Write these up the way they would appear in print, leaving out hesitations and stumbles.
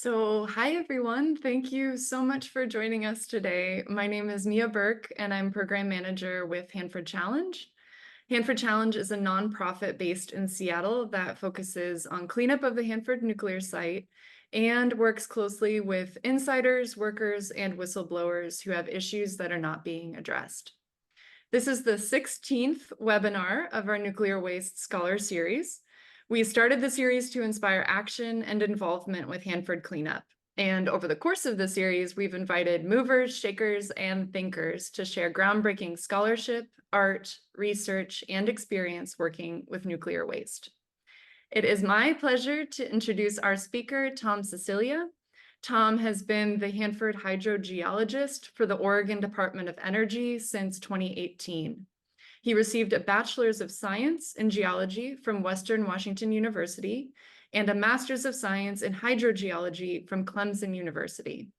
Hi everyone. Thank you so much for joining us today. My name is Mia Burke, and I'm Program Manager with Hanford Challenge. Hanford Challenge is a nonprofit based in Seattle that focuses on cleanup of the Hanford nuclear site and works closely with insiders, workers, and whistleblowers who have issues that are not being addressed. This is the 16th webinar of our Nuclear Waste Scholar Series. We started the series to inspire action and involvement with Hanford cleanup. And over the course of the series, we've invited movers, shakers, and thinkers to share groundbreaking scholarship, art, research, and experience working with nuclear waste. It is my pleasure to introduce our speaker, Tom Sicilia. Tom has been the Hanford hydrogeologist for the Oregon Department of Energy since 2018. He received a Bachelor's of Science in Geology from Western Washington University and a Master's of Science in Hydrogeology from Clemson University.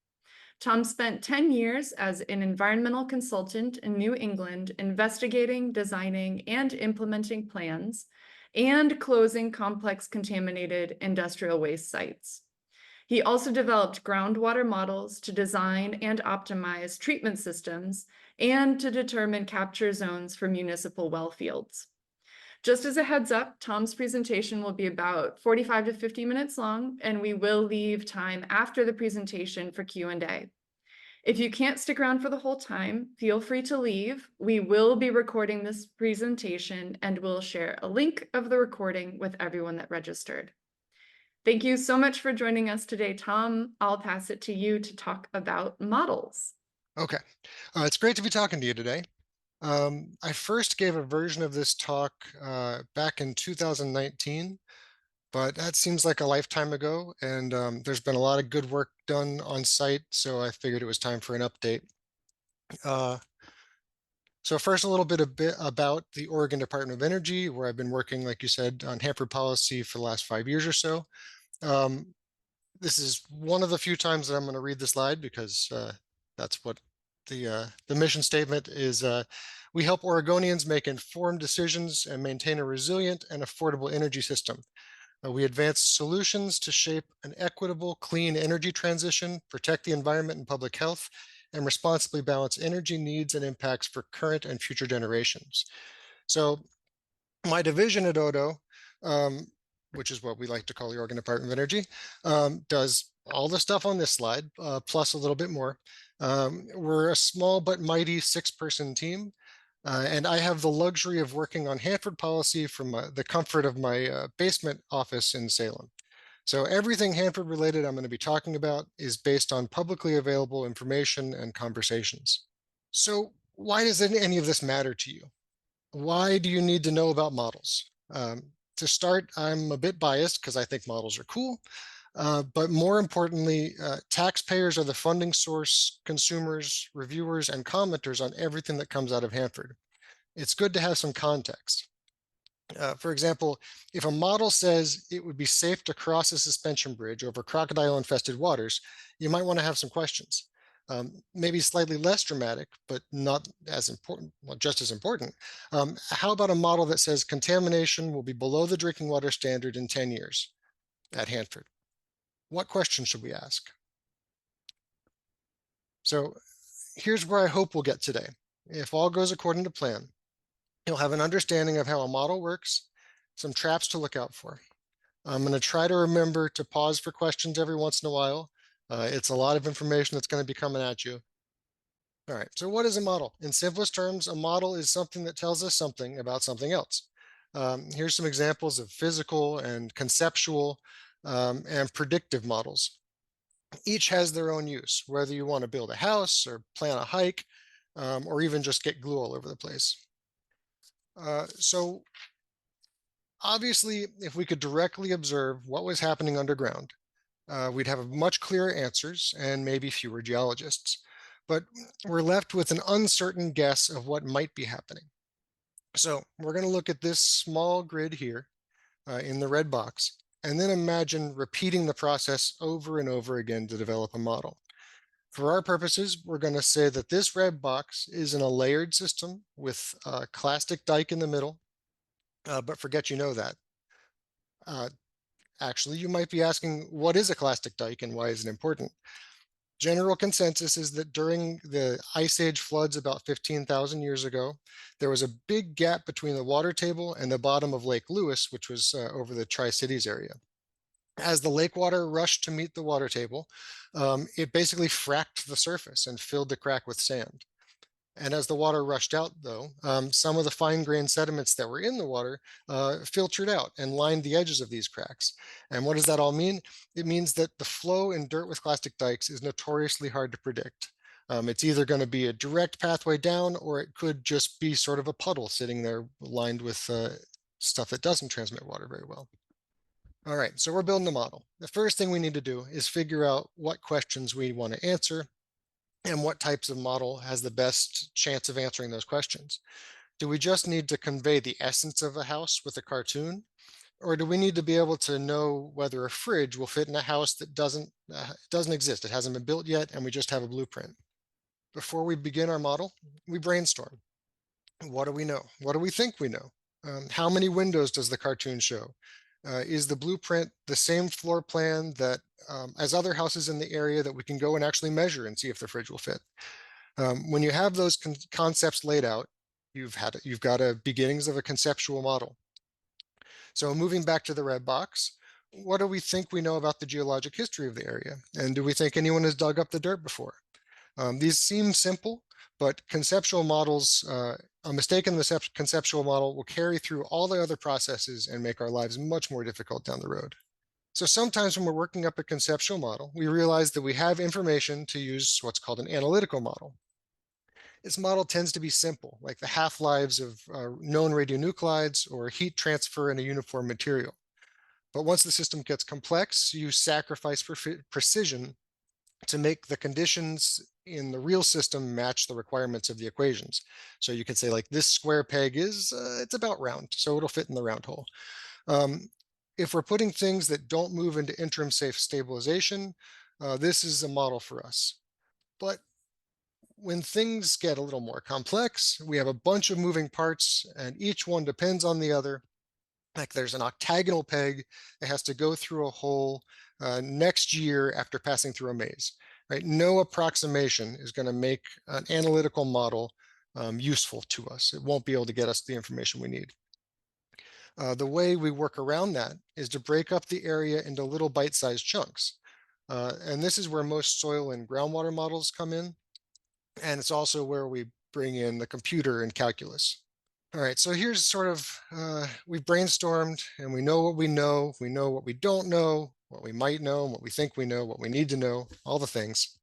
Tom spent 10 years as an environmental consultant in New England, investigating, designing, and implementing plans and closing complex contaminated industrial waste sites. He also developed groundwater models to design and optimize treatment systems and to determine capture zones for municipal well fields. Just as a heads up, Tom's presentation will be about 45 to 50 minutes long, and we will leave time after the presentation for Q&A. If you can't stick around for the whole time, feel free to leave. We will be recording this presentation and we'll share a link of the recording with everyone that registered. Thank you so much for joining us today, Tom. I'll pass it to you to talk about models. Okay, it's great to be talking to you today. I first gave a version of this talk back in 2019, but that seems like a lifetime ago, and there's been a lot of good work done on site, so I figured it was time for an update. So first, a little bit about the Oregon Department of Energy, where I've been working, like you said, on Hanford policy for the last 5 years or so. This is one of the few times that I'm going to read the slide because that's what the mission statement is. We help Oregonians make informed decisions and maintain a resilient and affordable energy system. We advance solutions to shape an equitable, clean energy transition, protect the environment and public health, and responsibly balance energy needs and impacts for current and future generations. So my division at ODO, which is what we like to call the Oregon Department of Energy, does all the stuff on this slide, plus a little bit more. We're a small but mighty 6-person team. And I have the luxury of working on Hanford policy from the comfort of my basement office in Salem. So everything Hanford related I'm going to be talking about is based on publicly available information and conversations. So why does any of this matter to you? Why do you need to know about models? To start, I'm a bit biased because I think models are cool. But more importantly, taxpayers are the funding source, consumers, reviewers, and commenters on everything that comes out of Hanford. It's good to have some context. For example, if a model says it would be safe to cross a suspension bridge over crocodile-infested waters, you might want to have some questions. Maybe slightly less dramatic, but not as important, well, just as important. How about a model that says contamination will be below the drinking water standard in 10 years at Hanford? What questions should we ask? So here's where I hope we'll get today. If all goes according to plan, you'll have an understanding of how a model works, some traps to look out for. I'm going to try to remember to pause for questions every once in a while. It's a lot of information that's going to be coming at you. All right, so what is a model? In simplest terms, a model is something that tells us something about something else. Here's some examples of physical and conceptual and predictive models. Each has their own use, whether you want to build a house or plan a hike, or even just get glue all over the place. So obviously, if we could directly observe what was happening underground, we'd have much clearer answers and maybe fewer geologists. But we're left with an uncertain guess of what might be happening. So we're going to look at this small grid here in the red box, and then imagine repeating the process over and over again to develop a model. For our purposes, we're going to say that this red box is in a layered system with a clastic dike in the middle, but forget you know that. Actually, you might be asking, what is a clastic dike and why is it important? General consensus is that during the Ice Age floods about 15,000 years ago, there was a big gap between the water table and the bottom of Lake Lewis, which was over the Tri-Cities area. As the lake water rushed to meet the water table, it basically fracked the surface and filled the crack with sand. And as the water rushed out, though, some of the fine-grained sediments that were in the water filtered out and lined the edges of these cracks. And what does that all mean? It means that the flow in dirt with clastic dikes is notoriously hard to predict. It's either going to be a direct pathway down, or it could just be sort of a puddle sitting there lined with stuff that doesn't transmit water very well. All right, so we're building a model. The first thing we need to do is figure out what questions we want to answer and what types of model has the best chance of answering those questions. Do we just need to convey the essence of a house with a cartoon? Or do we need to be able to know whether a fridge will fit in a house that doesn't exist? It hasn't been built yet, and we just have a blueprint. Before we begin our model, we brainstorm. What do we know? What do we think we know? How many windows does the cartoon show? Is the blueprint the same floor plan that as other houses in the area that we can go and actually measure and see if the fridge will fit? When you have those concepts laid out, you've got a beginnings of a conceptual model. So moving back to the red box, what do we think we know about the geologic history of the area? And do we think anyone has dug up the dirt before? These seem simple, but conceptual models, a mistake in the conceptual model will carry through all the other processes and make our lives much more difficult down the road. So sometimes when we're working up a conceptual model, we realize that we have information to use what's called an analytical model. This model tends to be simple, like the half-lives of known radionuclides or heat transfer in a uniform material. But once the system gets complex, you sacrifice precision to make the conditions in the real system match the requirements of the equations. So you could say like this square peg is, it's about round, so it'll fit in the round hole. If we're putting things that don't move into interim safe stabilization, this is a model for us. But when things get a little more complex, we have a bunch of moving parts and each one depends on the other. Like there's an octagonal peg that has to go through a hole next year after passing through a maze, right? No approximation is going to make an analytical model useful to us. It won't be able to get us the information we need. The way we work around that is to break up the area into little bite-sized chunks. And this is where most soil and groundwater models come in. And it's also where we bring in the computer and calculus. All right, so here's sort of, we've brainstormed and we know what we know what we don't know, what we might know, what we think we know, what we need to know, all the things.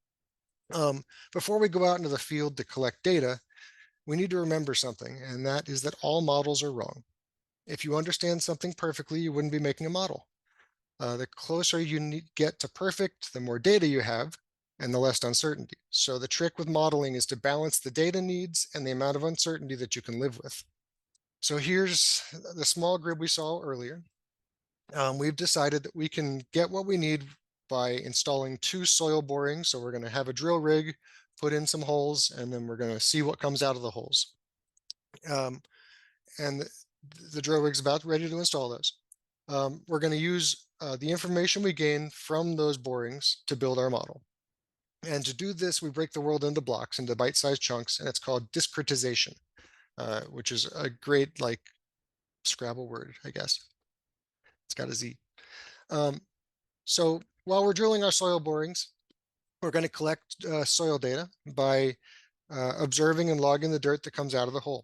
Before we go out into the field to collect data, we need to remember something, and that is that all models are wrong. If you understand something perfectly, you wouldn't be making a model. The closer you get to perfect, the more data you have, and the less uncertainty. So the trick with modeling is to balance the data needs and the amount of uncertainty that you can live with. So here's the small grid we saw earlier. We've decided that we can get what we need by installing 2 soil borings. So we're going to have a drill rig, put in some holes, and then we're going to see what comes out of the holes. And the drill rig's about ready to install those. We're going to use the information we gain from those borings to build our model. And to do this, we break the world into blocks, into bite-sized chunks, and it's called discretization, which is a great like Scrabble word, I guess. It's got a Z. So while we're drilling our soil borings, we're going to collect soil data by observing and logging the dirt that comes out of the hole.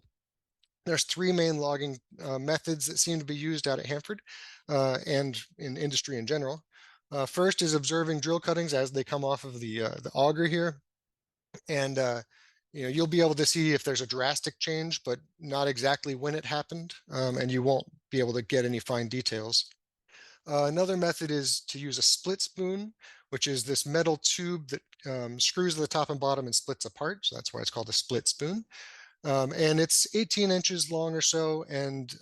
There's 3 main logging methods that seem to be used out at Hanford and in industry in general. First is observing drill cuttings as they come off of the auger here. And you'll be able to see if there's a drastic change, but not exactly when it happened. And you won't be able to get any fine details. Another method is to use a split spoon, which is this metal tube that screws to the top and bottom and splits apart. So that's why it's called a split spoon. And it's 18 inches long or so, and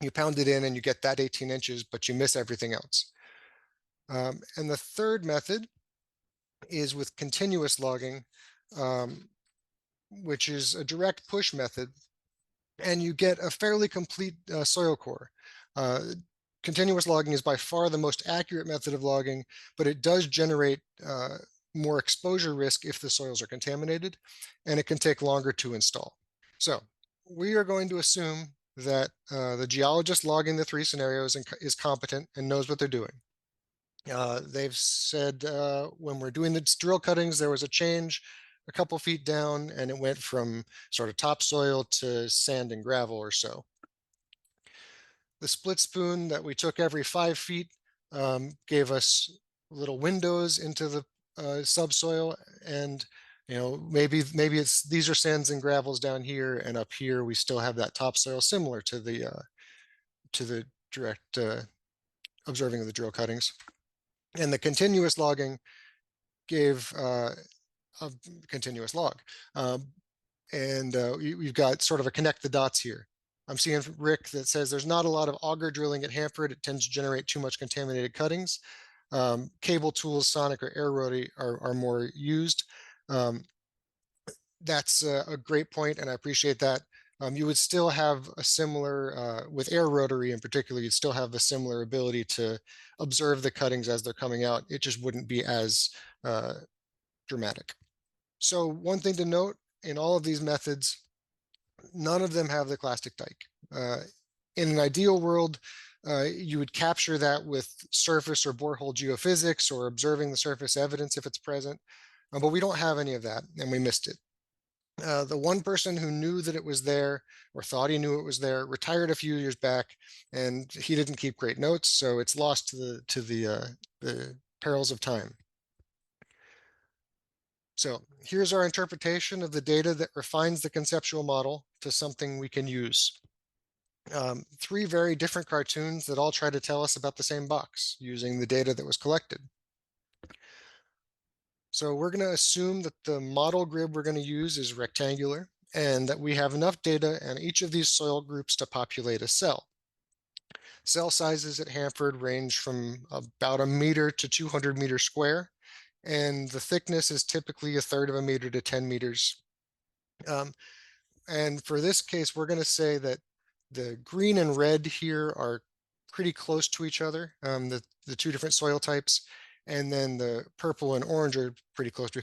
you pound it in and you get that 18 inches, but you miss everything else. And the third method is with continuous logging, which is a direct push method, and you get a fairly complete soil core. continuous logging is by far the most accurate method of logging, but it does generate more exposure risk if the soils are contaminated, and it can take longer to install. So we are going to assume that the geologist logging the three scenarios is competent and knows what they're doing. They've said when we're doing the drill cuttings, there was a change a couple feet down, and it went from sort of topsoil to sand and gravel or so. The split spoon that we took every 5 feet gave us little windows into the subsoil, and maybe it's these are sands and gravels down here, and up here we still have that topsoil similar to the direct observing of the drill cuttings. And the continuous logging gave a continuous log. And we've got sort of a connect the dots here. I'm seeing Rick that says there's not a lot of auger drilling at Hanford. It tends to generate too much contaminated cuttings. Cable tools, sonic or air rotary are more used. That's a great point, and I appreciate that. You would still have a similar, with air rotary in particular, you'd still have a similar ability to observe the cuttings as they're coming out. It just wouldn't be as dramatic. So one thing to note, in all of these methods, none of them have the clastic dike. In an ideal world, you would capture that with surface or borehole geophysics or observing the surface evidence if it's present, but we don't have any of that, and we missed it. The one person who knew that it was there or thought he knew it was there retired a few years back, and he didn't keep great notes, so it's lost to the perils of time. So here's our interpretation of the data that refines the conceptual model to something we can use. Three very different cartoons that all try to tell us about the same box using the data that was collected. So we're going to assume that the model grid we're going to use is rectangular and that we have enough data on each of these soil groups to populate a cell. Cell sizes at Hanford range from about 1 meter to 200 meters square, and the thickness is typically 1/3 of a meter to 10 meters. And for this case, we're going to say that the green and red here are pretty close to each other, the two different soil types, and then the purple and orange are pretty close to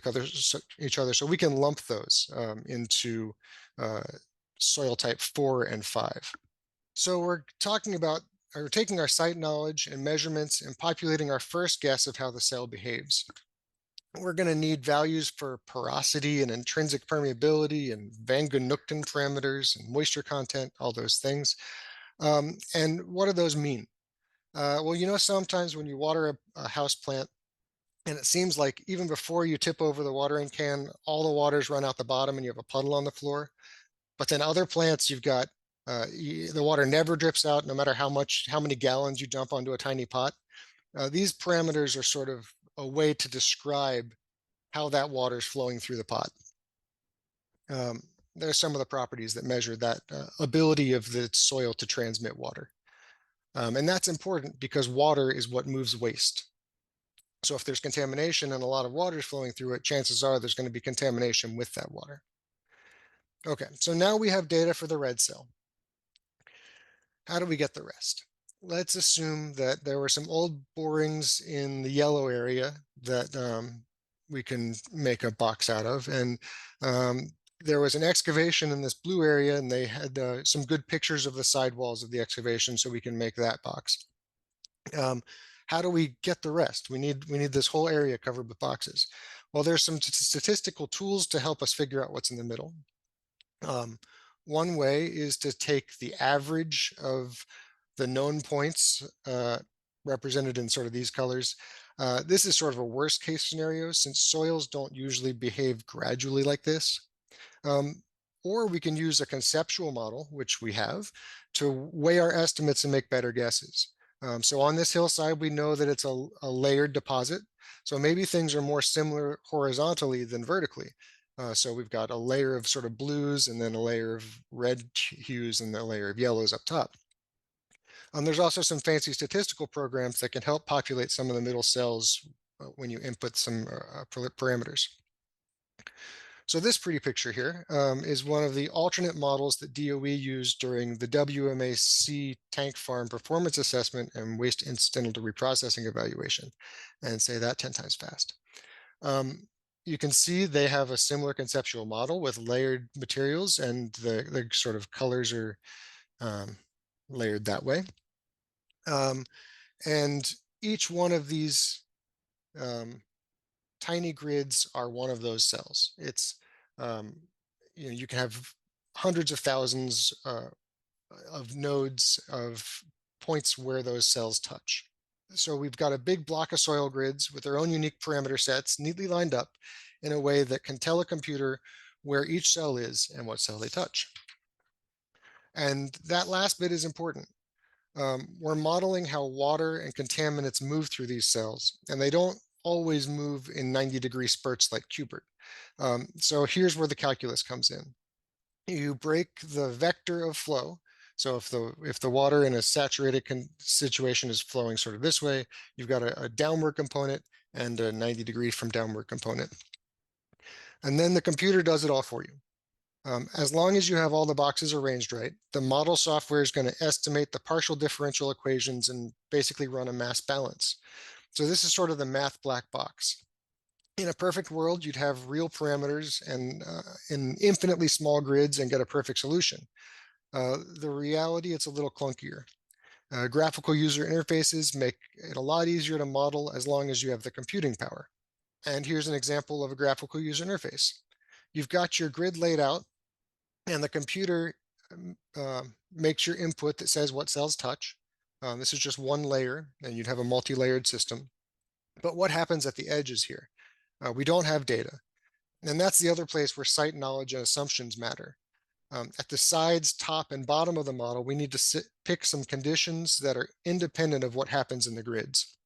each other. So we can lump those into soil type 4 and 5. So we're taking our site knowledge and measurements and populating our first guess of how the cell behaves. We're going to need values for porosity and intrinsic permeability and Van Gunukten parameters and moisture content, all those things. And what do those mean? Well, sometimes when you water a house plant, and it seems like even before you tip over the watering can, all the waters run out the bottom and you have a puddle on the floor. But then other plants, you've got the water never drips out, no matter how many gallons you dump onto a tiny pot. These parameters are sort of a way to describe how that water is flowing through the pot. There are some of the properties that measure that ability of the soil to transmit water. And that's important because water is what moves waste. So if there's contamination and a lot of water is flowing through it, chances are there's going to be contamination with that water. Okay, so now we have data for the red cell. How do we get the rest? Let's assume that there were some old borings in the yellow area that we can make a box out of. And there was an excavation in this blue area, and they had some good pictures of the sidewalls of the excavation, so we can make that box. How do we get the rest? We need this whole area covered with boxes. Well, there's some statistical tools to help us figure out what's in the middle. One way is to take the average of the known points represented in sort of these colors. This is sort of a worst case scenario since soils don't usually behave gradually like this. Or we can use a conceptual model, which we have, to weigh our estimates and make better guesses. So on this hillside, we know that it's a layered deposit. So maybe things are more similar horizontally than vertically. So we've got a layer of sort of blues and then a layer of red hues and a layer of yellows up top. There's also some fancy statistical programs that can help populate some of the middle cells when you input some parameters. So this pretty picture here is one of the alternate models that DOE used during the WMAC tank farm performance assessment and waste incidental to reprocessing evaluation, and say that 10 times fast. You can see they have a similar conceptual model with layered materials, and the sort of colors are layered that way. And each one of these tiny grids are one of those cells. It's you can have hundreds of thousands of nodes of points where those cells touch. So we've got a big block of soil grids with their own unique parameter sets neatly lined up in a way that can tell a computer where each cell is and what cell they touch. And that last bit is important. We're modeling how water and contaminants move through these cells, and they don't always move in 90-degree spurts like Kubert. So here's where the calculus comes in. You break the vector of flow. So if the water in a saturated situation is flowing sort of this way, you've got a downward component and a 90 degree from downward component. And then the computer does it all for you. As long as you have all the boxes arranged right, the model software is going to estimate the partial differential equations and basically run a mass balance. So this is sort of the math black box. In a perfect world, you'd have real parameters and in infinitely small grids and get a perfect solution. The reality, it's a little clunkier. Graphical user interfaces make it a lot easier to model as long as you have the computing power. And here's an example of a graphical user interface. You've got your grid laid out, and the computer makes your input that says what cells touch. This is just one layer, and you'd have a multi-layered system. But what happens at the edges here? We don't have data. And that's the other place where site knowledge and assumptions matter. At the sides, top, and bottom of the model, we need to pick some conditions that are independent of what happens in the grids.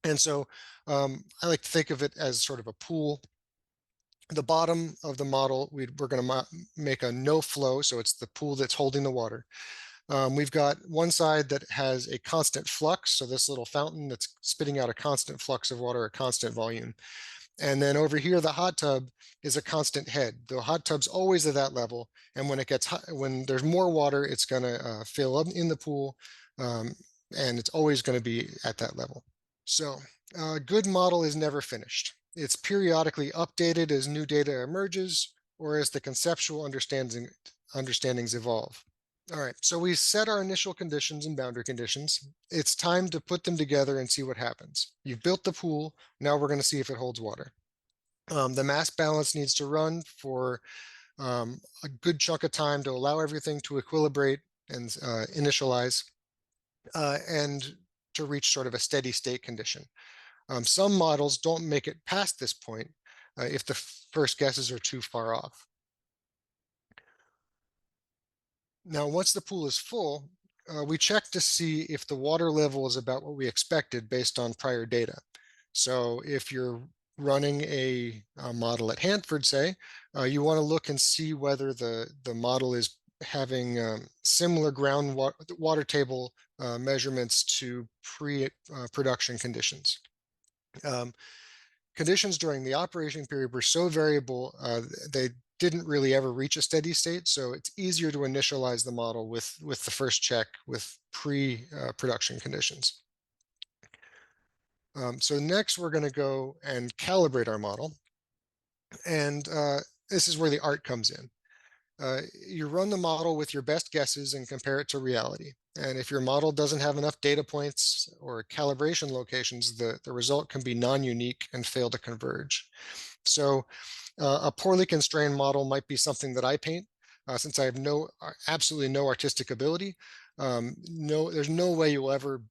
And so I like to think of it as sort of a pool. The bottom of the model, we're going to make a no flow, so it's the pool that's holding the water. We've got one side that has a constant flux, so this little fountain that's spitting out a constant flux of water, a constant volume. And then over here, the hot tub is a constant head. The hot tub's always at that level, and when it gets hot, when there's more water, it's going to fill up in the pool, and it's always going to be at that level. So a good model is never finished. It's periodically updated as new data emerges or as the conceptual understandings evolve. All right, so we set our initial conditions and boundary conditions. It's time to put them together and see what happens. You've built the pool. Now we're going to see if it holds water. The mass balance needs to run for a good chunk of time to allow everything to equilibrate and initialize and to reach sort of a steady state condition. Some models don't make it past this point if the first guesses are too far off. Now, once the pool is full, we check to see if the water level is about what we expected based on prior data. So if you're running a model at Hanford, say, you want to look and see whether the model is having similar water table measurements to pre-production conditions. Conditions during the operation period were so variable, they didn't really ever reach a steady state. So it's easier to initialize the model with the first check with pre-production conditions. So next we're going to go and calibrate our model. And this is where the art comes in. You run the model with your best guesses and compare it to reality. And if your model doesn't have enough data points or calibration locations, the result can be non-unique and fail to converge. So a poorly constrained model might be something that I paint. Since I have absolutely no artistic ability, there's no way you'll ever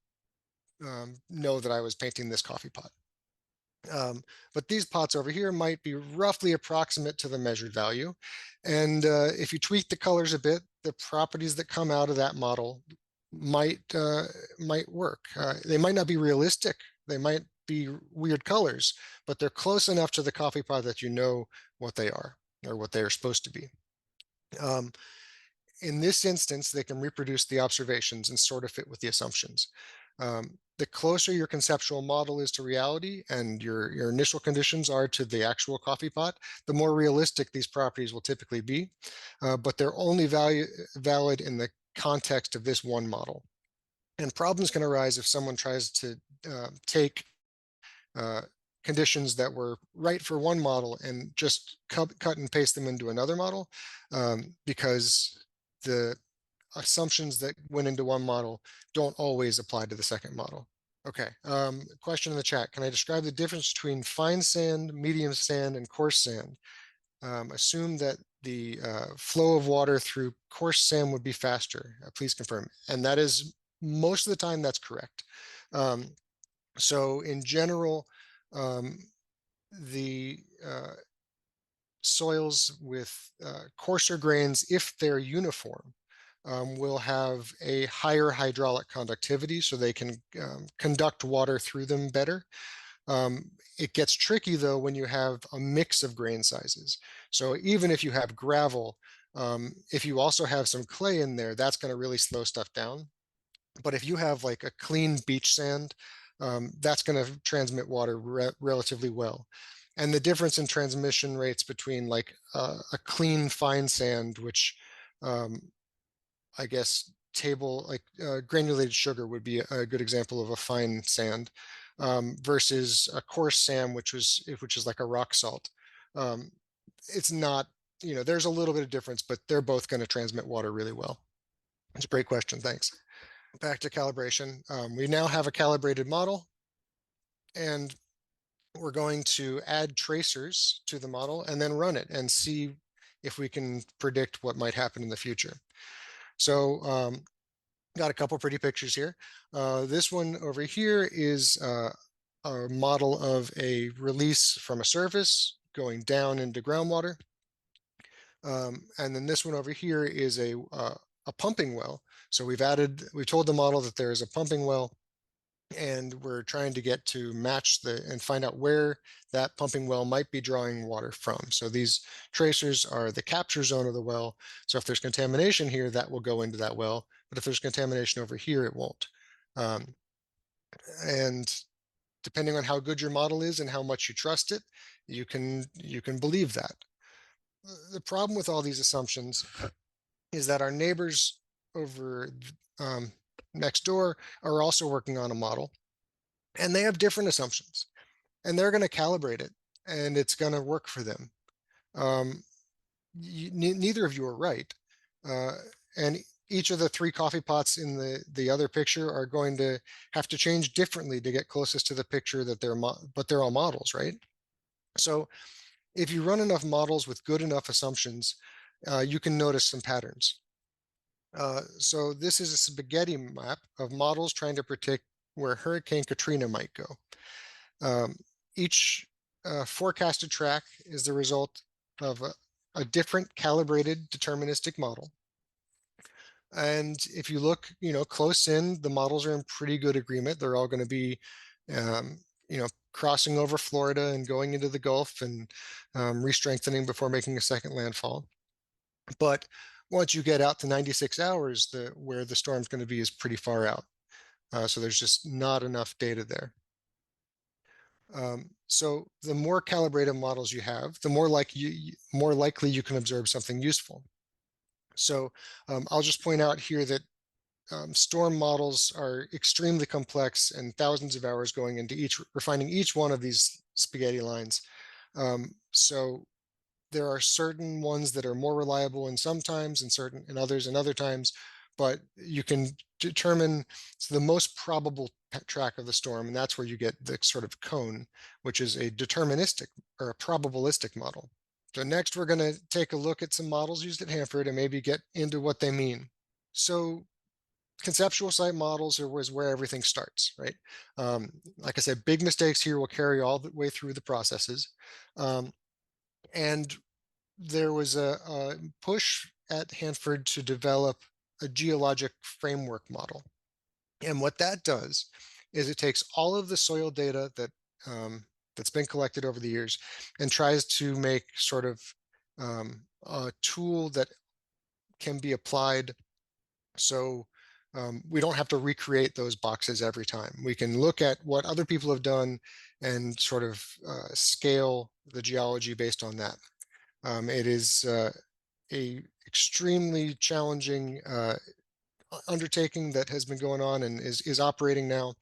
know that I was painting this coffee pot. But these pots over here might be roughly approximate to the measured value. And if you tweak the colors a bit, the properties that come out of that model might work. They might not be realistic. They might be weird colors, but they're close enough to the coffee pot that you know what they are or what they are supposed to be. In this instance, they can reproduce the observations and sort of fit with the assumptions. The closer your conceptual model is to reality and your initial conditions are to the actual coffee pot, the more realistic these properties will typically be. But they're only valid in the context of this one model. And problems can arise if someone tries to take uh, conditions that were right for one model and just cut and paste them into another model, because the assumptions that went into one model don't always apply to the second model. Okay, question in the chat. Can I describe the difference between fine sand, medium sand, and coarse sand? Assume that the flow of water through coarse sand would be faster. Please confirm. And that is, most of the time, that's correct. So in general, um, the soils with coarser grains, if they're uniform, will have a higher hydraulic conductivity, so they can conduct water through them better. It gets tricky though when you have a mix of grain sizes. So even if you have gravel, if you also have some clay in there, that's going to really slow stuff down. But if you have like a clean beach sand, that's going to transmit water relatively well. And the difference in transmission rates between like a clean fine sand, which um, I guess table like granulated sugar would be a good example of a fine sand, versus a coarse sand, which is like a rock salt. Um, it's not, there's a little bit of difference, but they're both going to transmit water really well. It's a great question. Thanks. Back to calibration. We now have a calibrated model, and we're going to add tracers to the model and then run it and see if we can predict what might happen in the future. So got a couple pretty pictures here. This one over here is a model of a release from a surface going down into groundwater. And then this one over here is a pumping well. So we've told the model that there is a pumping well, and we're trying to get to match and find out where that pumping well might be drawing water from. So these tracers are the capture zone of the well. So if there's contamination here, that will go into that well. But if there's contamination over here, it won't. And depending on how good your model is and how much you trust it, you can believe that. The problem with all these assumptions is that our neighbors over next door are also working on a model, and they have different assumptions, and they're going to calibrate it, and it's going to work for them. Neither of you are right, and each of the three coffee pots in the other picture are going to have to change differently to get closest to the picture that but they're all models, right? So if you run enough models with good enough assumptions, you can notice some patterns. So this is a spaghetti map of models trying to predict where Hurricane Katrina might go. Each forecasted track is the result of a different calibrated deterministic model. And if you look, close in, the models are in pretty good agreement. They're all going to be, crossing over Florida and going into the Gulf and re-strengthening before making a second landfall. But once you get out to 96 hours, where the storm's going to be is pretty far out. So there's just not enough data there. So the more calibrated models you have, the more likely you can observe something useful. So I'll just point out here that storm models are extremely complex, and thousands of hours going into refining each one of these spaghetti lines. So there are certain ones that are more reliable in sometimes and others in other times, but you can determine the most probable track of the storm, and that's where you get the sort of cone, which is a deterministic or a probabilistic model. So next we're going to take a look at some models used at Hanford and maybe get into what they mean. So conceptual site models is where everything starts, right? Like I said, big mistakes here will carry all the way through the processes. And there was a push at Hanford to develop a geologic framework model. And what that does is it takes all of the soil data that's been collected over the years and tries to make sort of a tool that can be applied. So we don't have to recreate those boxes every time. We can look at what other people have done and sort of scale the geology based on that. It is a extremely challenging undertaking that has been going on and is operating now.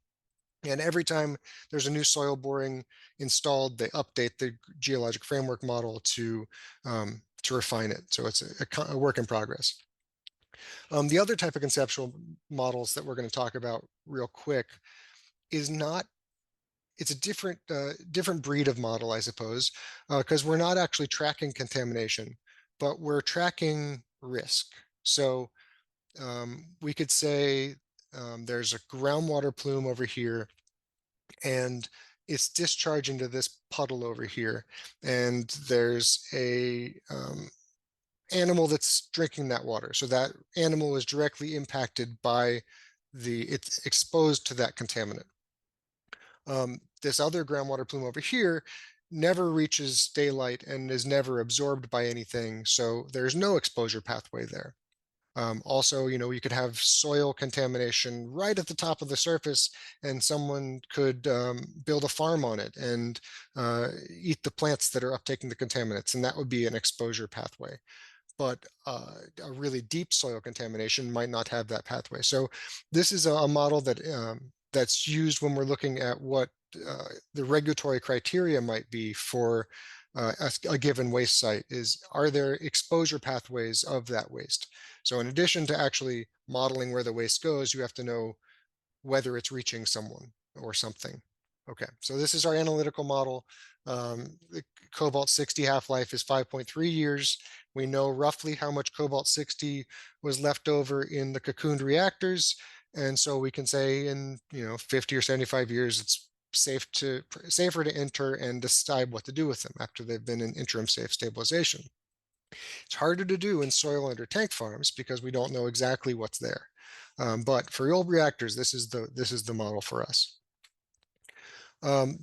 And every time there's a new soil boring installed, they update the geologic framework model to refine it. So it's a work in progress. The other type of conceptual models that we're going to talk about real quick is not, it's a different breed of model, I suppose, because we're not actually tracking contamination, but we're tracking risk. So we could say there's a groundwater plume over here, and it's discharging to this puddle over here, and there's a animal that's drinking that water. So that animal is directly impacted by it's exposed to that contaminant. This other groundwater plume over here never reaches daylight and is never absorbed by anything. So there's no exposure pathway there. Also, you could have soil contamination right at the top of the surface, and someone could build a farm on it and eat the plants that are uptaking the contaminants, and that would be an exposure pathway. But a really deep soil contamination might not have that pathway. So this is a model that's used when we're looking at what the regulatory criteria might be for a given waste site. Are there exposure pathways of that waste? So in addition to actually modeling where the waste goes, you have to know whether it's reaching someone or something. Okay, so this is our analytical model. The cobalt-60 half-life is 5.3 years. We know roughly how much cobalt-60 was left over in the cocooned reactors. And so we can say in 50 or 75 years, it's safer to enter and decide what to do with them after they've been in interim safe stabilization. It's harder to do in soil under tank farms because we don't know exactly what's there. But for old reactors, this is the model for us.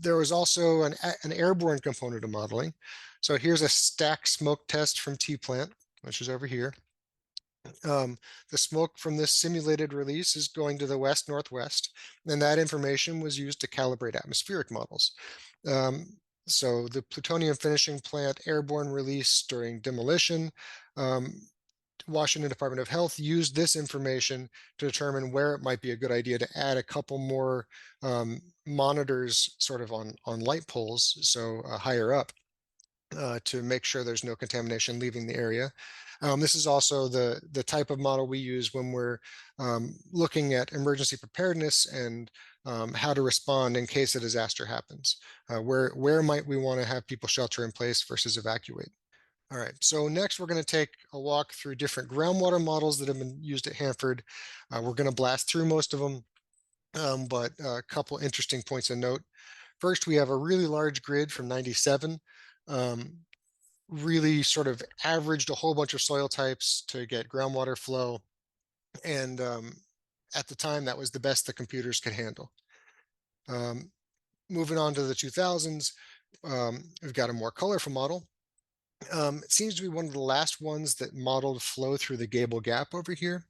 There was also an airborne component of modeling. So here's a stack smoke test from T-Plant, which is over here. The smoke from this simulated release is going to the west-northwest, and that information was used to calibrate atmospheric models. So the plutonium finishing plant airborne release during demolition, Washington Department of Health used this information to determine where it might be a good idea to add a couple more monitors sort of on light poles, so higher up, to make sure there's no contamination leaving the area. This is also the type of model we use when we're looking at emergency preparedness and how to respond in case a disaster happens. Where might we want to have people shelter in place versus evacuate? All right, so next we're going to take a walk through different groundwater models that have been used at Hanford. We're going to blast through most of them, but a couple interesting points of note. First, we have a really large grid from 97, really sort of averaged a whole bunch of soil types to get groundwater flow. And at the time, that was the best the computers could handle. Moving on to the 2000s, we've got a more colorful model. It seems to be one of the last ones that modeled flow through the Gable Gap over here.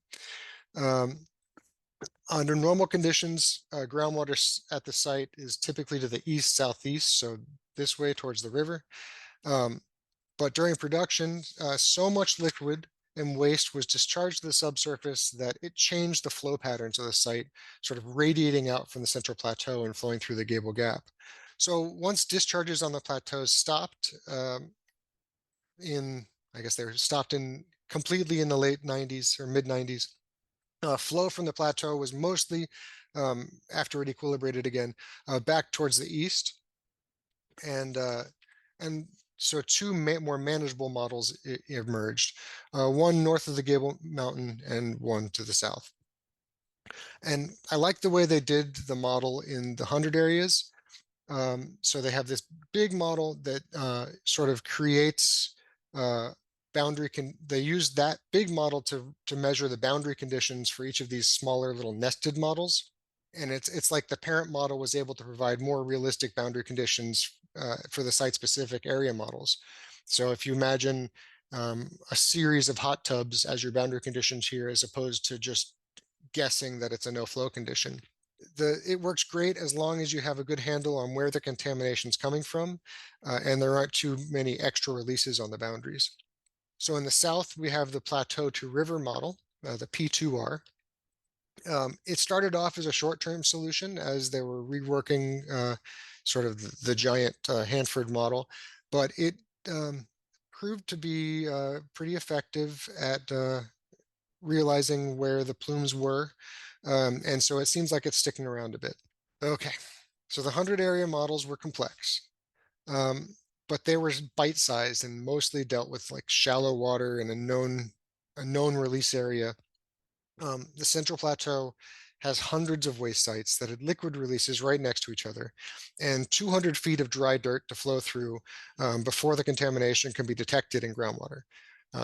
Under normal conditions, groundwater at the site is typically to the east-southeast, so this way towards the river. But during production, so much liquid and waste was discharged to the subsurface that it changed the flow patterns of the site, sort of radiating out from the central plateau and flowing through the Gable Gap. So once discharges on the plateaus stopped, I guess they were stopped completely in the late 90s or mid 90s. Flow from the plateau was mostly, after it equilibrated again, back towards the east. And so two more manageable models emerged, one north of the Gable Mountain and one to the south. And I like the way they did the model in the 100 areas. So they have this big model that sort of creates they use that big model to measure the boundary conditions for each of these smaller little nested models. And it's like the parent model was able to provide more realistic boundary conditions for the site-specific area models. So if you imagine a series of hot tubs as your boundary conditions here, as opposed to just guessing that it's a no flow condition. It works great as long as you have a good handle on where the contamination is coming from, and there aren't too many extra releases on the boundaries. So in the south, we have the plateau to river model, the P2R. It started off as a short-term solution as they were reworking sort of the giant Hanford model, but it proved to be pretty effective at realizing where the plumes were. And so it seems like it's sticking around a bit. Okay, so the 100 area models were complex, but they were bite-sized and mostly dealt with like shallow water and a known release area. The Central Plateau has hundreds of waste sites that had liquid releases right next to each other and 200 feet of dry dirt to flow through before the contamination can be detected in groundwater.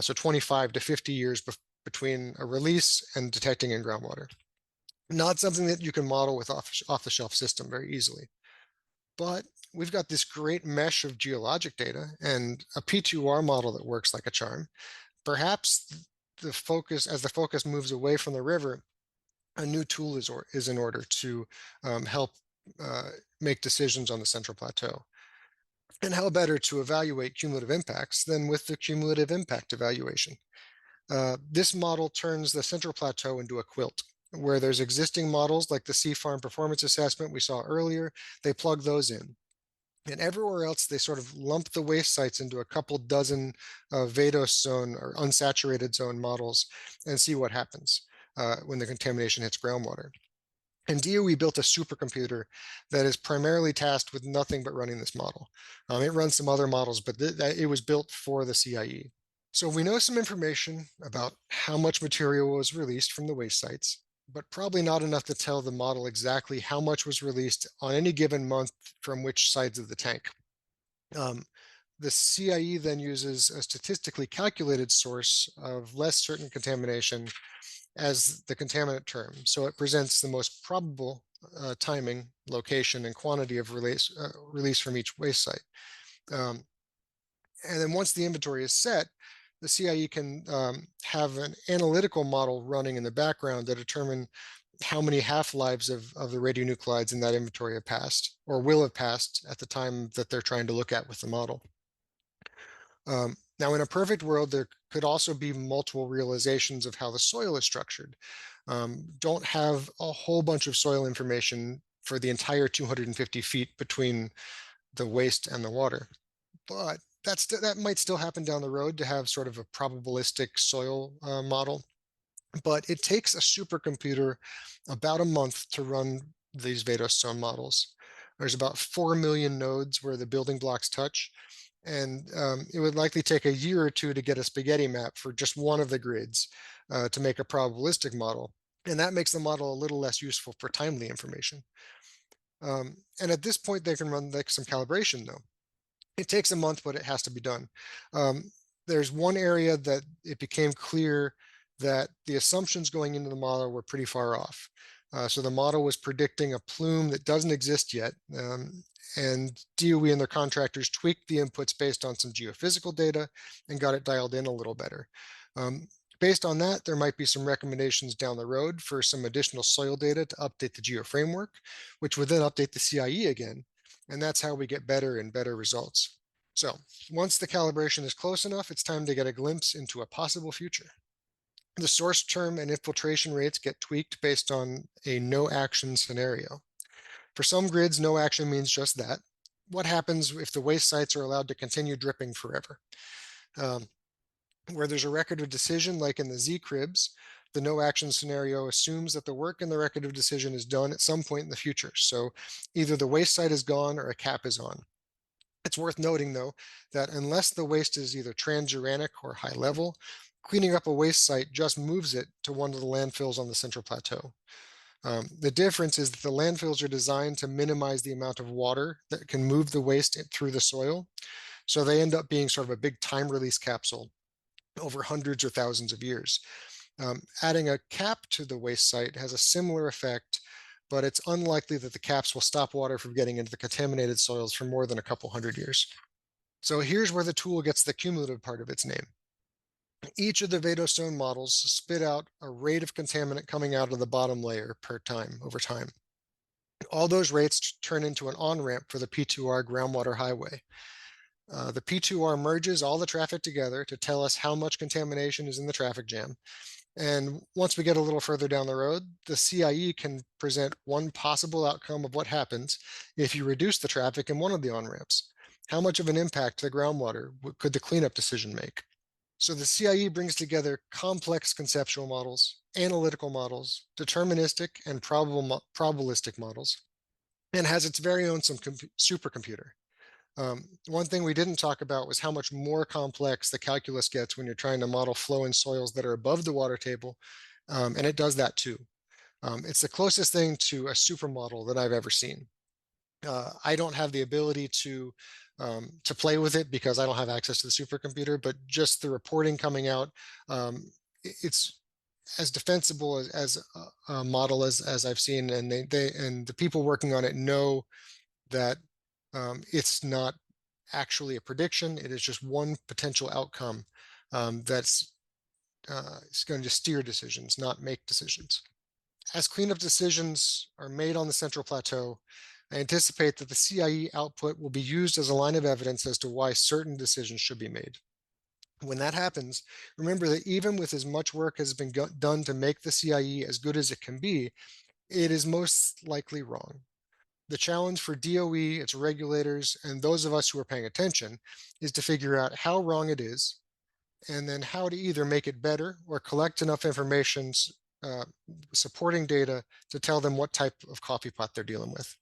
So 25 to 50 years between a release and detecting in groundwater. Not something that you can model with off-the-shelf system very easily. But we've got this great mesh of geologic data and a P2R model that works like a charm. Perhaps as the focus moves away from the river, a new tool is in order to help make decisions on the Central Plateau. And how better to evaluate cumulative impacts than with the cumulative impact evaluation? This model turns the Central Plateau into a quilt, where there's existing models like the Sea Farm Performance Assessment we saw earlier. They plug those in. And everywhere else, they sort of lump the waste sites into a couple dozen VADOS zone or unsaturated zone models and see what happens when the contamination hits groundwater. And DOE built a supercomputer that is primarily tasked with nothing but running this model. It runs some other models, but it was built for the CIE. So we know some information about how much material was released from the waste sites, but probably not enough to tell the model exactly how much was released on any given month from which sides of the tank. The CIE then uses a statistically calculated source of less certain contamination as the contaminant term. So it presents the most probable timing, location, and quantity of release from each waste site. And then once the inventory is set, the CIE can have an analytical model running in the background to determine how many half-lives of the radionuclides in that inventory have passed or will have passed at the time that they're trying to look at with the model. Now, in a perfect world, there could also be multiple realizations of how the soil is structured. Don't have a whole bunch of soil information for the entire 250 feet between the waste and the water. But that might still happen down the road to have sort of a probabilistic soil model. But it takes a supercomputer about a month to run these VADOS zone models. There's about 4 million nodes where the building blocks touch. And it would likely take a year or two to get a spaghetti map for just one of the grids to make a probabilistic model. And that makes the model a little less useful for timely information. And at this point, they can run like some calibration though. It takes a month, but it has to be done. There's one area that it became clear that the assumptions going into the model were pretty far off. So the model was predicting a plume that doesn't exist yet. And DOE and their contractors tweaked the inputs based on some geophysical data and got it dialed in a little better. Based on that, there might be some recommendations down the road for some additional soil data to update the geoframework, which would then update the CIE again. And that's how we get better and better results. So once the calibration is close enough, it's time to get a glimpse into a possible future. The source term and infiltration rates get tweaked based on a no action scenario. For some grids, no action means just that. What happens if the waste sites are allowed to continue dripping forever? Where there's a record of decision, like in the Z-cribs, the no action scenario assumes that the work in the record of decision is done at some point in the future. So either the waste site is gone or a cap is on. It's worth noting, though, that unless the waste is either transuranic or high level, cleaning up a waste site just moves it to one of the landfills on the Central Plateau. The difference is that the landfills are designed to minimize the amount of water that can move the waste through the soil. So they end up being sort of a big time release capsule over hundreds or thousands of years. Adding a cap to the waste site has a similar effect, but it's unlikely that the caps will stop water from getting into the contaminated soils for more than a couple hundred years. So here's where the tool gets the cumulative part of its name. Each of the Vadostone models spit out a rate of contaminant coming out of the bottom layer per time over time. All those rates turn into an on-ramp for the P2R groundwater highway. The P2R merges all the traffic together to tell us how much contamination is in the traffic jam. And once we get a little further down the road, the CIE can present one possible outcome of what happens if you reduce the traffic in one of the on-ramps. How much of an impact to the groundwater could the cleanup decision make? So the CIE brings together complex conceptual models, analytical models, deterministic and probabilistic models, and has its very own supercomputer. One thing we didn't talk about was how much more complex the calculus gets when you're trying to model flow in soils that are above the water table, and it does that too. It's the closest thing to a supermodel that I've ever seen. I don't have the ability to play with it because I don't have access to the supercomputer, but just the reporting coming out, it's as defensible as a model as I've seen, and and the people working on it know that it's not actually a prediction. It is just one potential outcome that's it's going to steer decisions, not make decisions. As cleanup decisions are made on the Central Plateau, I anticipate that the CIE output will be used as a line of evidence as to why certain decisions should be made. When that happens, remember that even with as much work as has been done to make the CIE as good as it can be, it is most likely wrong. The challenge for DOE, its regulators, and those of us who are paying attention is to figure out how wrong it is, and then how to either make it better or collect enough information, uh, supporting data to tell them what type of coffee pot they're dealing with.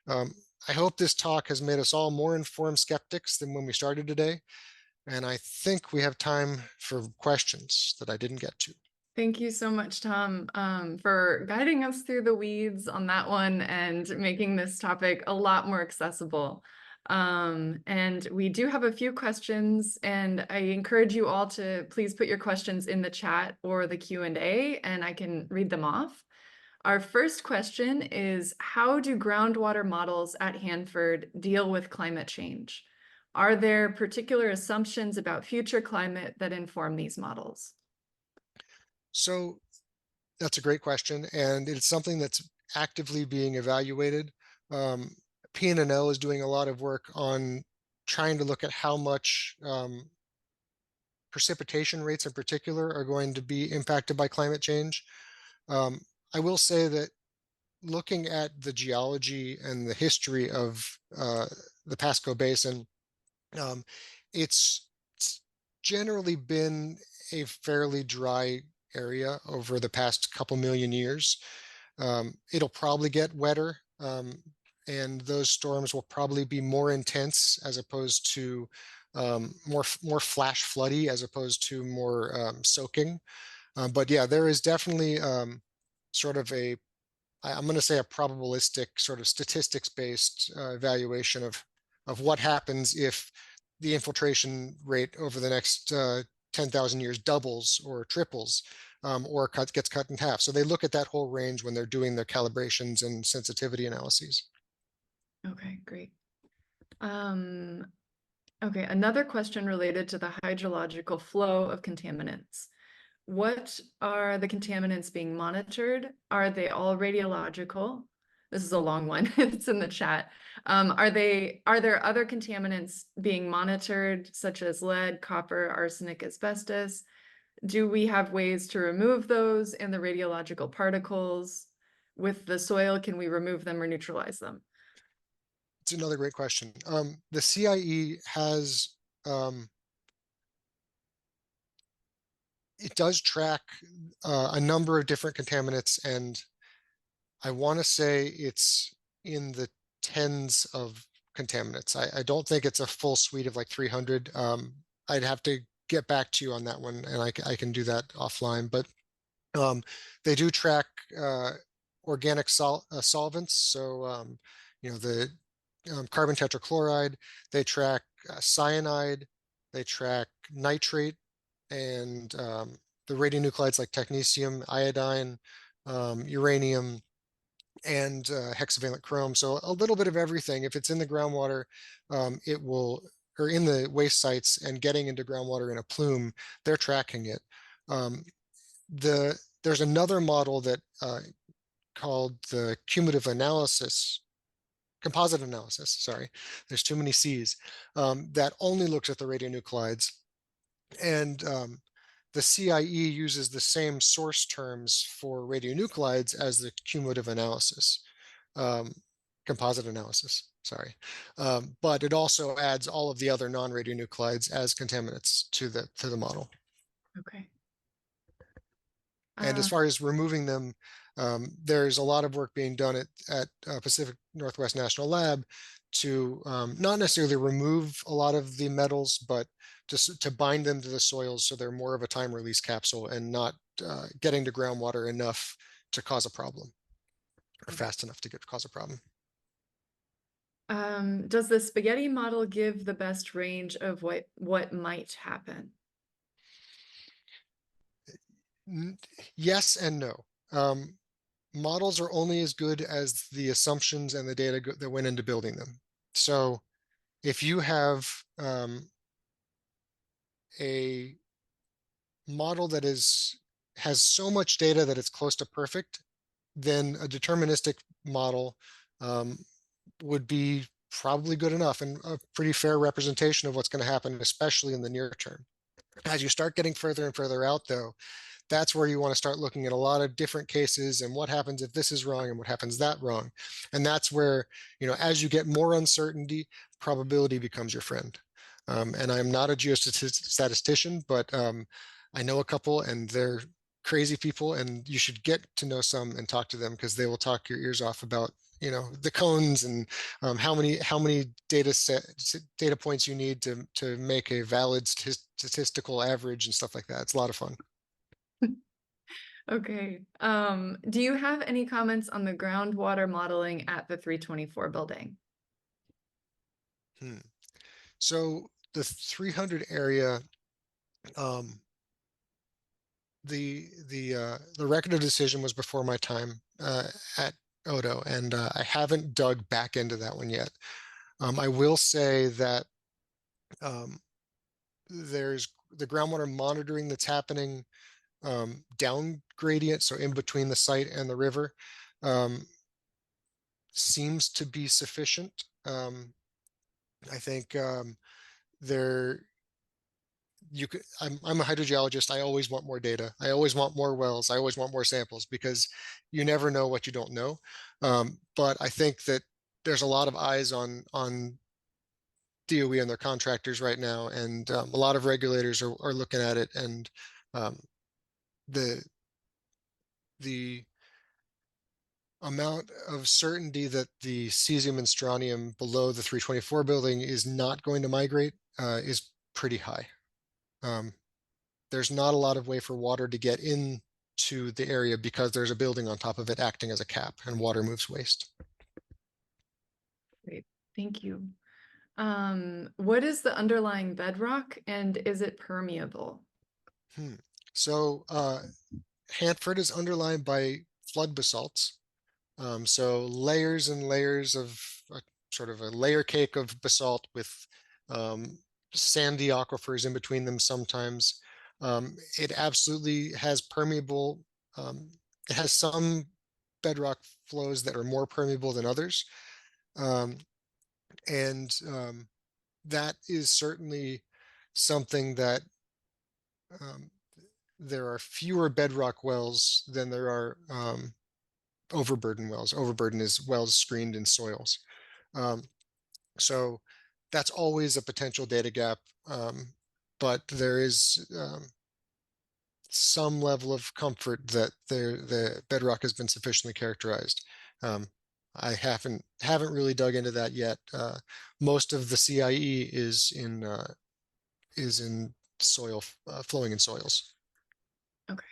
Um, I hope this talk has made us all more informed skeptics than when we started today. And I think we have time for questions that I didn't get to. Thank you so much, Tom, for guiding us through the weeds on that one and making this topic a lot more accessible. And we do have a few questions, and I encourage you all to please put your questions in the chat or the Q&A, and I can read them off. Our first question is, how do groundwater models at Hanford deal with climate change? Are there particular assumptions about future climate that inform these models? So that's a great question, and it's something that's actively being evaluated. Um, PNNL is doing a lot of work on trying to look at how much precipitation rates in particular are going to be impacted by climate change. Um, I will say that looking at the geology and the history of the Pasco Basin, um, it's generally been a fairly dry area over the past couple million years. It'll probably get wetter, and those storms will probably be more intense as opposed to more flash floody as opposed to more soaking. But yeah, there is definitely sort of I'm going to say a probabilistic sort of statistics based evaluation of what happens if the infiltration rate over the next 10,000 years doubles or triples, or gets cut in half. So they look at that whole range when they're doing their calibrations and sensitivity analyses. Okay, great. Okay, another question related to the hydrological flow of contaminants. What are the contaminants being monitored? Are they all radiological? This is a long one. It's in the chat. Are there other contaminants being monitored, such as lead, copper, arsenic, asbestos? Do we have ways to remove those in the radiological particles? With the soil, can we remove them or neutralize them? It's another great question. The CIE has, it does track a number of different contaminants, and I want to say it's in the tens of contaminants. I don't think it's a full suite of like 300. I'd have to get back to you on that one, and I can do that offline. But they do track organic solvents. So, the carbon tetrachloride, they track cyanide, they track nitrate, and the radionuclides like technetium, iodine, uranium, and hexavalent chrome. So a little bit of everything. If it's in the groundwater, it will or in the waste sites and getting into groundwater in a plume, they're tracking it. Um, there's another model that called the cumulative analysis, composite analysis, sorry, there's too many C's, that only looks at the radionuclides. And the CIE uses the same source terms for radionuclides as the cumulative analysis, um, composite analysis, sorry. But it also adds all of the other non-radionuclides as contaminants to the model. Okay. And as Uh, far as removing them, there's a lot of work being done at Pacific Northwest National Lab to not necessarily remove a lot of the metals, but just to bind them to the soils so they're more of a time release capsule and not getting to groundwater enough to cause a problem, or okay. fast enough to cause a problem. Does the spaghetti model give the best range of what might happen? Yes and no. Um, Models are only as good as the assumptions and the data that went into building them. So if you have a model that has so much data that it's close to perfect, then a deterministic model um, would be probably good enough and a pretty fair representation of what's going to happen, especially in the near term. As you start getting further and further out, though, that's where you want to start looking at a lot of different cases and what happens if this is wrong and what happens that wrong. And that's where, as you get more uncertainty, probability becomes your friend. And I'm not a geostatistician, but I know a couple and they're crazy people, and you should get to know some and talk to them because they will talk your ears off about the cones and how many data points you need to make a valid statistical average and stuff like that. It's a lot of fun. Okay. Do you have any comments on the groundwater modeling at the 324 building? Hmm. So the 300 area, um, the record of decision was before my time at Odo, and I haven't dug back into that one yet. I will say that um, there's the groundwater monitoring that's happening down gradient, so in between the site and the river, um, seems to be sufficient. I think there I'm a hydrogeologist. I always want more data. I always want more wells. I always want more samples because you never know what you don't know. But I think that there's a lot of eyes on DOE and their contractors right now, and a lot of regulators are looking at it. And um, the the amount of certainty that the cesium and strontium below the 324 building is not going to migrate is pretty high. Um, there's not a lot of way for water to get into the area because there's a building on top of it acting as a cap, and water moves waste. Great, thank you. What is the underlying bedrock and is it permeable? Hmm. So Hanford is underlined by flood basalts. So layers and layers of sort of a layer cake of basalt with sandy aquifers in between them sometimes. It absolutely has permeable, it has some bedrock flows that are more permeable than others. Um, and that is certainly something that um, there are fewer bedrock wells than there are overburden wells. Overburden is wells screened in soils. Um, so that's always a potential data gap. But there is some level of comfort that the bedrock has been sufficiently characterized. Um, I haven't really dug into that yet. Most of the CIE is in soil, flowing in soils. Okay.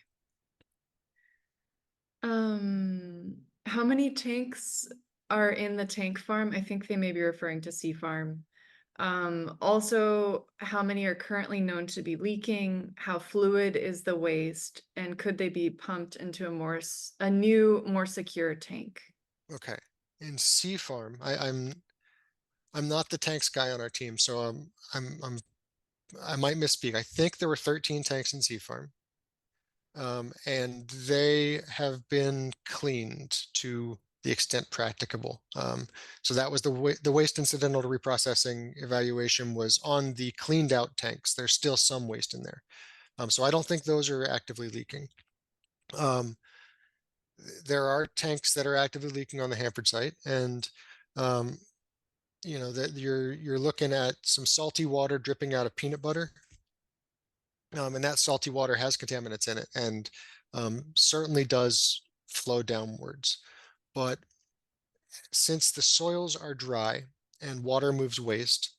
How many tanks are in the tank farm? I think they may be referring to sea farm. Also, how many are currently known to be leaking? How fluid is the waste? And could they be pumped into a new, more secure tank? Okay. In sea farm, I'm not the tanks guy on our team, so I might misspeak. I think there were 13 tanks in Sea Farm, and they have been cleaned to the extent practicable. So that was the waste incidental to reprocessing evaluation was on the cleaned out tanks. There's still some waste in there. So I don't think those are actively leaking. Um, there are tanks that are actively leaking on the Hanford site, and um, that you're looking at some salty water dripping out of peanut butter, and that salty water has contaminants in it, and certainly does flow downwards. But since the soils are dry and water moves waste,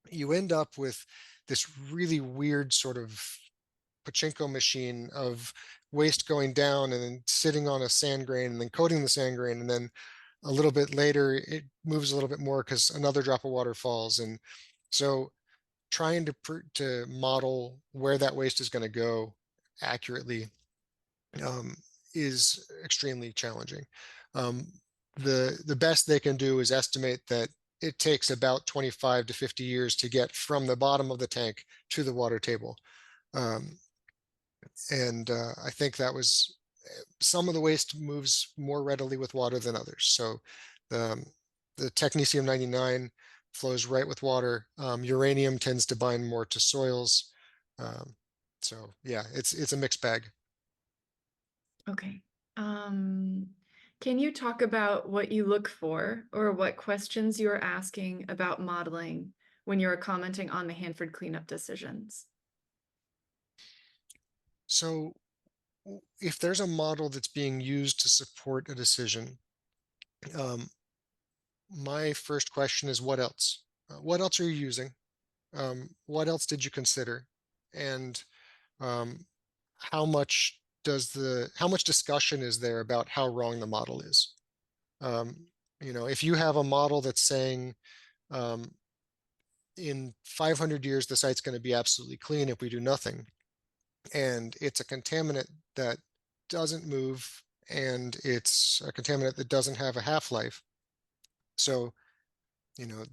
you end up with this really weird sort of pachinko machine of waste going down and then sitting on a sand grain and then coating the sand grain, and then a little bit later it moves a little bit more because another drop of water falls. And so trying to model where that waste is going to go accurately um, is extremely challenging. um, the best they can do is estimate that it takes about 25 to 50 years to get from the bottom of the tank to the water table. um, and I think that was some of the waste moves more readily with water than others. So the, the technetium 99 flows right with water. Uranium tends to bind more to soils. Um, so yeah, it's a mixed bag. Okay. Can you talk about what you look for or what questions you are asking about modeling when you're commenting on the Hanford cleanup decisions? So if there's a model that's being used to support a decision, um, my first question is what else? What else are you using? What else did you consider? And um, how much discussion is there about how wrong the model is? Um, if you have a model that's saying um, in 500 years the site's going to be absolutely clean if we do nothing, and it's a contaminant that doesn't move, and it's a contaminant that doesn't have a half-life. So,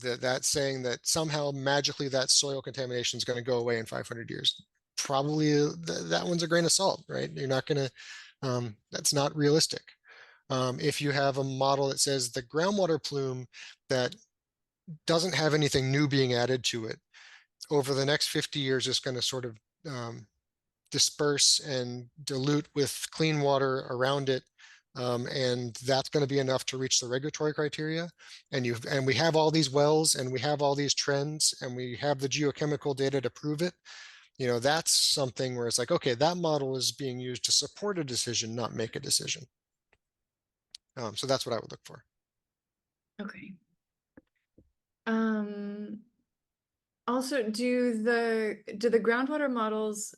that's saying that somehow magically that soil contamination is going to go away in 500 years. Probably that one's a grain of salt, right? You're not going to, that's not realistic. If you have a model that says the groundwater plume that doesn't have anything new being added to it over the next 50 years is going to sort of disperse and dilute with clean water around it. And that's going to be enough to reach the regulatory criteria. And we have all these wells and we have all these trends and we have the geochemical data to prove it. That's something where it's like, okay, that model is being used to support a decision, not make a decision. So that's what I would look for. Okay. Um, Also, do the groundwater models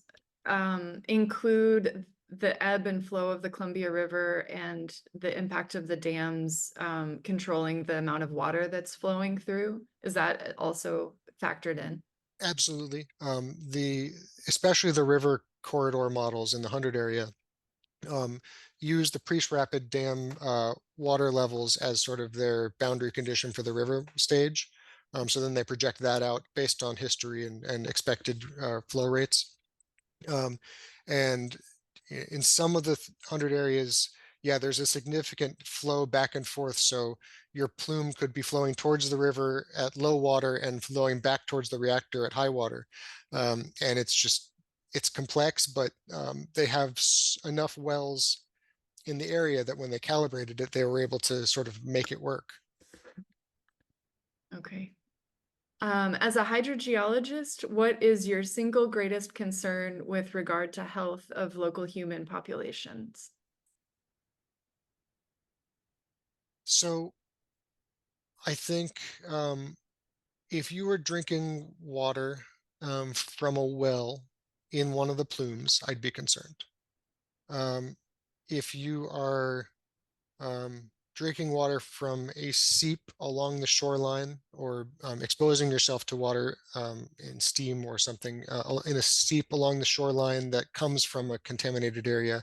include the ebb and flow of the Columbia River and the impact of the dams controlling the amount of water that's flowing through? Is that also factored in? Absolutely. Especially the river corridor models in the 100 area um, use the Priest Rapid Dam water levels as sort of their boundary condition for the river stage. So then they project that out based on history and expected flow rates. Um, and in some of the 100 areas, yeah, there's a significant flow back and forth. So your plume could be flowing towards the river at low water and flowing back towards the reactor at high water. And it's complex, but they have enough wells in the area that when they calibrated it, they were able to sort of make it work. Okay. As a hydrogeologist, what is your single greatest concern with regard to health of local human populations? So I think if you were drinking water from a well in one of the plumes, I'd be concerned. If you are drinking water from a seep along the shoreline or exposing yourself to water in steam or something in a seep along the shoreline that comes from a contaminated area,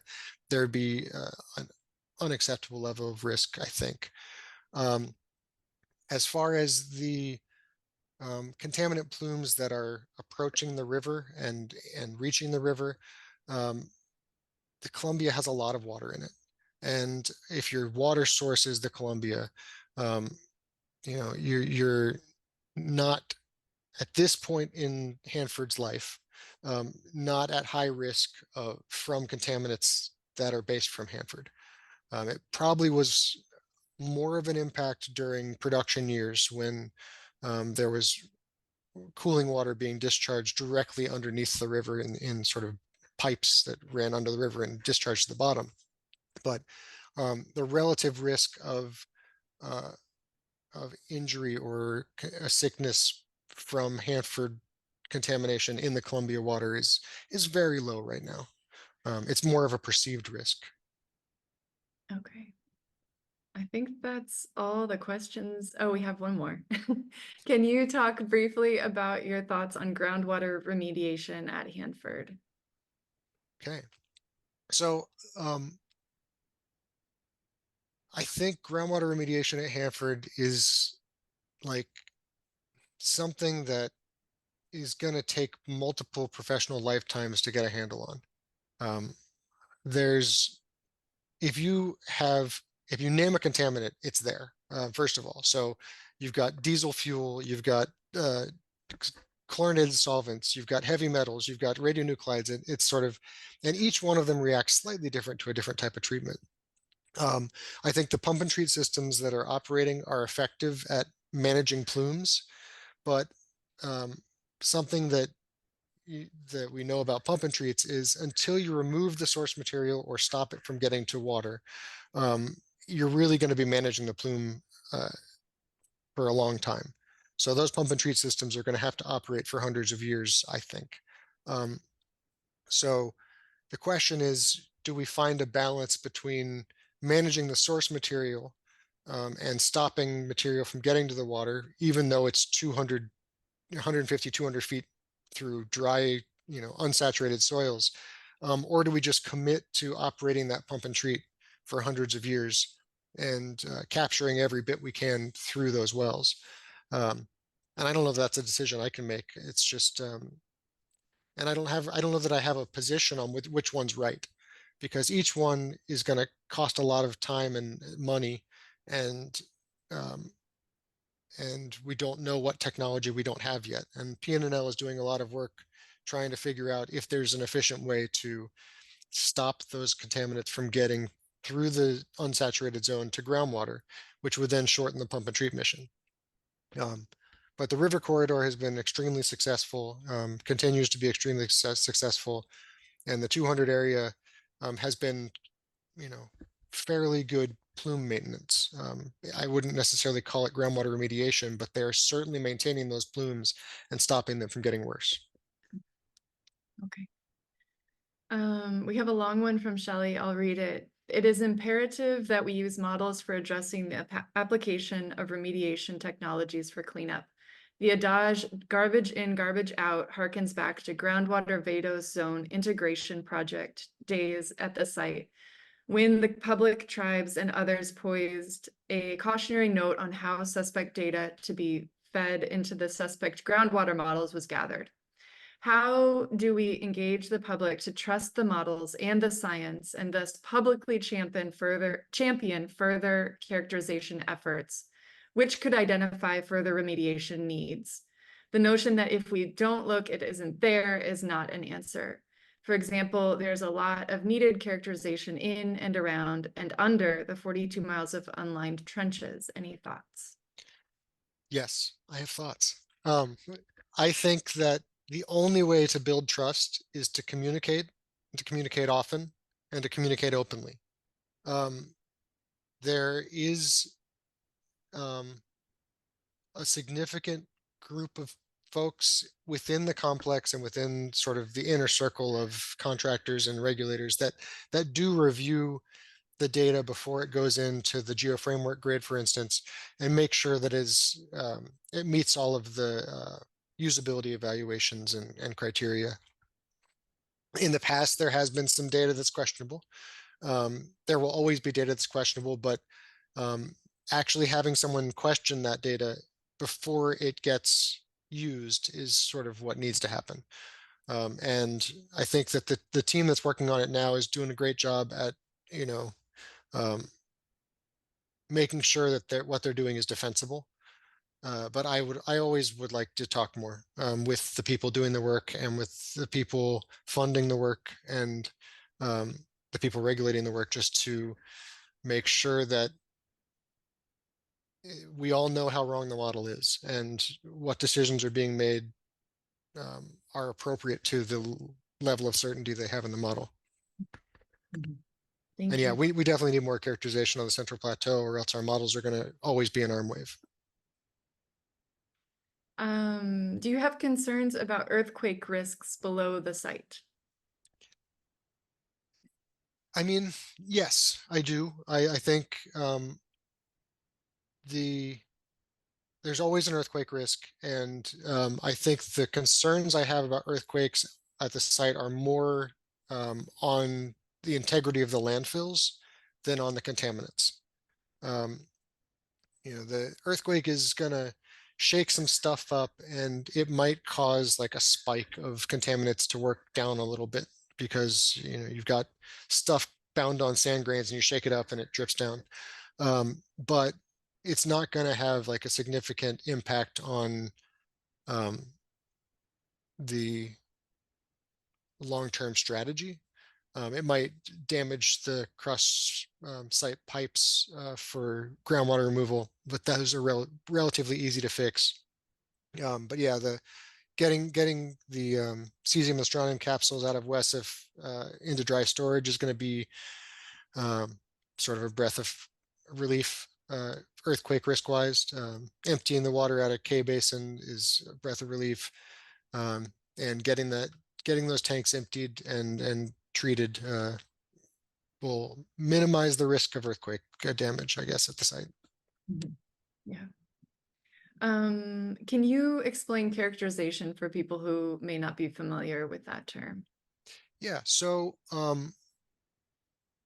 there'd be an unacceptable level of risk, I think. Um, As far as the contaminant plumes that are approaching the river and reaching the river, um, the Columbia has a lot of water in it. And if your water source is the Columbia, um, you're not at this point in Hanford's life, not at high risk from contaminants that are based from Hanford. It probably was more of an impact during production years when there was cooling water being discharged directly underneath the river in sort of pipes that ran under the river and discharged to the bottom. But the relative risk uh, of injury or a sickness from Hanford contamination in the Columbia water is very low right now. It's more of a perceived risk. Okay. I think that's all the questions. Oh, we have one more. Can you talk briefly about your thoughts on groundwater remediation at Hanford? Okay, so I think groundwater remediation at Hanford is like something that is going to take multiple professional lifetimes to get a handle on. There's if you have if you name a contaminant, it's there. First of all, so you've got diesel fuel, you've got chlorinated solvents, you've got heavy metals, you've got radionuclides. It's sort of, and each one of them reacts slightly different to a different type of treatment. Um, I think the pump and treat systems that are operating are effective at managing plumes, but um, something that we know about pump and treats is until you remove the source material or stop it from getting to water, um, you're really going to be managing the plume uh, for a long time. So those pump and treat systems are going to have to operate for hundreds of years, I think. Um, so the question is, do we find a balance between managing the source material and stopping material from getting to the water, even though it's 200, 150, 200 feet through dry, unsaturated soils? Or do we just commit to operating that pump and treat for hundreds of years and capturing every bit we can through those wells? Um, and I don't know if that's a decision I can make. It's just, and I don't know that I have a position on which one's right, because each one is going to cost a lot of time and money, and um, and we don't know what technology we don't have yet. And PNNL is doing a lot of work trying to figure out if there's an efficient way to stop those contaminants from getting through the unsaturated zone to groundwater, which would then shorten the pump and treat mission. Um, but the river corridor has been extremely successful, continues to be extremely successful, and the 200 area has been, fairly good plume maintenance. I wouldn't necessarily call it groundwater remediation, but they're certainly maintaining those plumes and stopping them from getting worse. Okay. We have a long one from Shelley. I'll read it. It is imperative that we use models for addressing the application of remediation technologies for cleanup. The adage garbage in, garbage out harkens back to groundwater Vado zone integration project days at the site, when the public, tribes, and others poised a cautionary note on how suspect data to be fed into the suspect groundwater models was gathered. How do we engage the public to trust the models and the science, and thus publicly champion further characterization efforts, which could identify further remediation needs? The notion that if we don't look, it isn't there is not an answer. For example, there's a lot of needed characterization in and around and under the 42 miles of unlined trenches. Any thoughts? Yes, I have thoughts. I think that the only way to build trust is to communicate often, and to communicate openly. Um, there is um, a significant group of folks within the complex and within sort of the inner circle of contractors and regulators that do review the data before it goes into the geoframework grid, for instance, and make sure that it meets all of the usability evaluations and criteria. In the past, there has been some data that's questionable. There will always be data that's questionable, but actually having someone question that data before it gets used is sort of what needs to happen. And I think that the team that's working on it now is doing a great job at, you know, um, making sure that what they're doing is defensible. But I always would like to talk more with the people doing the work and with the people funding the work and um, the people regulating the work, just to make sure that we all know how wrong the model is and what decisions are being made are appropriate to the level of certainty they have in the model. Mhm. And Thank yeah, you. we definitely need more characterization on the central plateau, or else our models are going to always be an arm wave. Do you have concerns about earthquake risks below the site? I mean, yes, I do. I think the there's always an earthquake risk, and I think the concerns I have about earthquakes at the site are more on the integrity of the landfills than on the contaminants. Um, the earthquake is gonna shake some stuff up, and it might cause like a spike of contaminants to work down a little bit because you've got stuff bound on sand grains and you shake it up and it drips down. But it's not going to have like a significant impact on um, the long-term strategy. It might damage the cross site pipes for groundwater removal, but those are relatively easy to fix. But yeah, the getting the cesium and strontium capsules out of WESIF into dry storage is going to be um, sort of a breath of relief, earthquake risk wise. Emptying the water out of K Basin is a breath of relief, and getting those tanks emptied and treated will minimize the risk of earthquake damage, I guess, at the site. Mhm. Yeah. Can you explain characterization for people who may not be familiar with that term? Yeah, so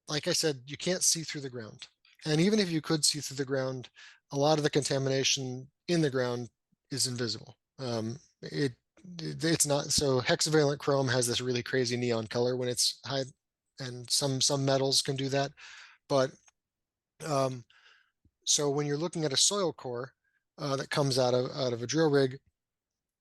like I said, you can't see through the ground. And even if you could see through the ground, a lot of the contamination in the ground is invisible. It's not so hexavalent chrome has this really crazy neon color when it's high, and some metals can do that. But um, so when you're looking at a soil core that comes out of a drill rig,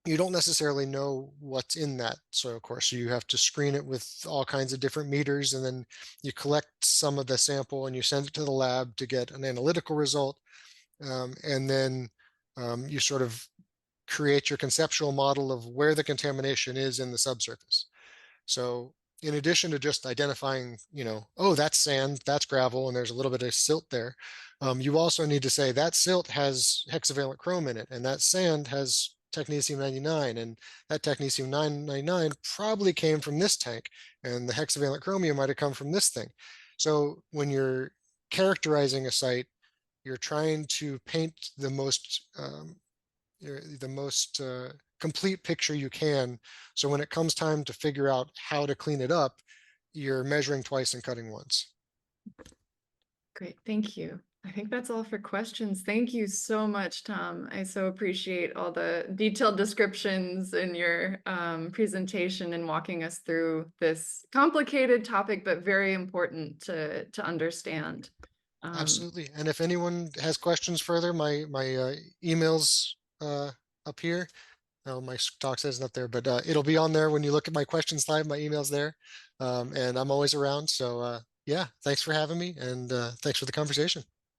you don't necessarily know what's in that soil core. So you have to screen it with all kinds of different meters, and then you collect some of the sample and you send it to the lab to get an analytical result. And then you sort of create your conceptual model of where the contamination is in the subsurface. So in addition to just identifying, oh, that's sand, that's gravel, and there's a little bit of silt there, you also need to say that silt has hexavalent chrome in it, and that sand has technetium 99, and that technetium 999 probably came from this tank, and the hexavalent chromium might have come from this thing. So when you're characterizing a site, you're trying to paint the most complete picture you can. So when it comes time to figure out how to clean it up, you're measuring twice and cutting once. Great, thank you. I think that's all for questions. Thank you so much, Tom. I so appreciate all the detailed descriptions in your presentation and walking us through this complicated topic, but very important to understand. Absolutely. And if anyone has questions further, my email's up here. Oh, my talk says not there, but it'll be on there when you look at my question slide. My email's there, and I'm always around. So yeah, thanks for having me, and thanks for the conversation.